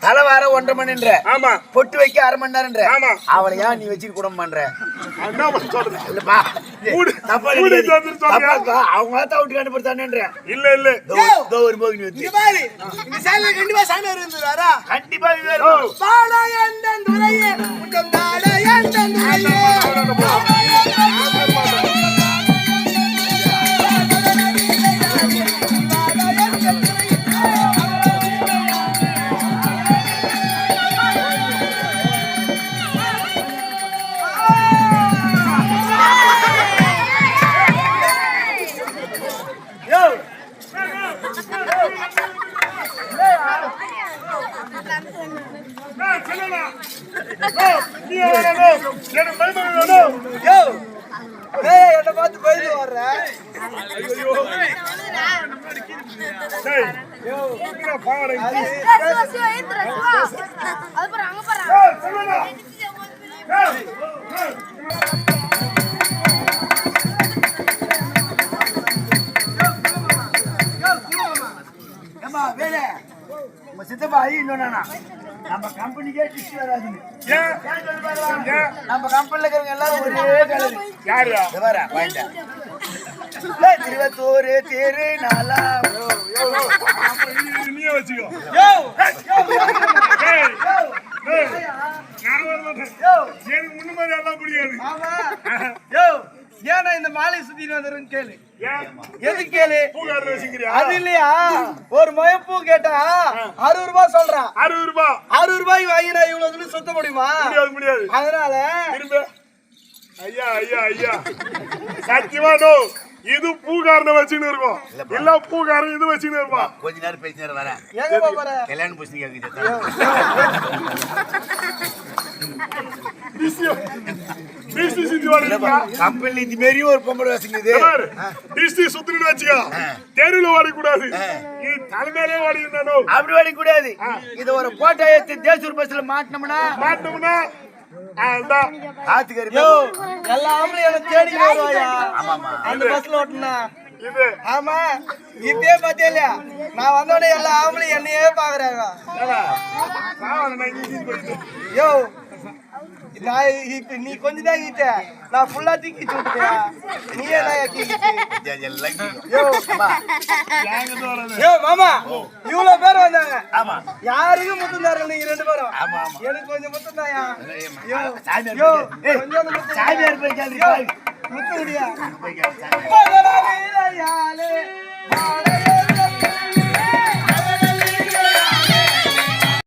தலைவார 1.5 மணின்ற. ஆமா. பொட்டு வைக்க 1/2 மணி நேரம்ன்ற. ஆமா. அவளை ஏன் நீ வச்சுக்க கூட பண்ற? என்ன பண்ண சொல்ற? இல்லப்பா. தப்பா அவங்க தான் விட்டு கண்டுபிடிச்சானேன்ற. இல்ல இல்ல. தோ ஒரு போகி நீ இங்க பாரு. இந்த சேனல்ல கண்டிப்பா சாமி வருவாரா? கண்டிப்பா வரும். பாடாயந்தன் துரையே உன்னம் தாடாயந்தன் துரையே. என்ன பார்த்து போயிட்டு வர்ற? சித்தப்பா இன்னொன்னா நம்ம கம்பெனிக்கே டிஸ்ட் வராதுன்னு. நம்ம கம்பெனில இருக்கிறவங்க எல்லாரும் ஒரே கலர். யாரு திருவத்தூர் தேரு நாளா நீயே வச்சுக்கோ. எனக்கு முன்ன மாதிரி எல்லாம் புரியாது. ஏன்னா இந்த மாலை சுத்திட்டு வந்துருன்னு கேளு. எது கேளு? பூக்காரர் வச்சுக்கிறியா? அது இல்லையா, ஒரு முயப்பூ கேட்டா 60 ரூபாய் சொல்றான். 60 ரூபாய். 60 ரூபாய்க்கு வாங்கினா இவ்வளவு துணி சுத்த முடியுமா? முடியாது. அதனால திரும்ப ஐயா ஐயா ஐயா சத்தியமா நோ. இது பூக்காரனை வச்சுன்னு இருக்கும். இல்ல பூக்காரன் இது வச்சுன்னு இருப்பான். கொஞ்ச நேரம் பேசி நேரம் வரேன். எங்க போற? கல்யாணம் பூசி கேக்குது. கம்பெனில இது மாரி ஒரு பொம்பளை வச்சுக்குது. சுத்தின்னு வச்சுக்கோ. தெருவில் ஓடக்கூடாது. தலைமையிலே ஓடி இருந்தானோ அப்படி ஓடக்கூடாது. இது ஒரு போட்டோ எடுத்து தேசூர் பஸ்ல மாட்டினோம்னா ஆத்துக்காரி எல்லா ஆம்பளையும் எனக்கு தேடி வருவாயா? ஆமாமா. அந்த பஸ்ல ஓட்டுனா இது ஆமா. இப்பயே பாத்தியா இல்லையா, நான் வந்தோடனே எல்லா ஆம்பளையும் என்னையே பாக்குறாங்க. யோ நான் இப்ப நீ கொஞ்சம் தான் கீட்ட, நான் ஃபுல்லா தூக்கி விட்டுட்டேன். நீயே யோ மாமா, இவ்வளவு பேர் வந்தாங்க. யாருக்கும் முத்தம் தரல நீங்க 2 பேரும். எனக்கு கொஞ்சம் முத்தம் தாயா. முத்தம் முடியா?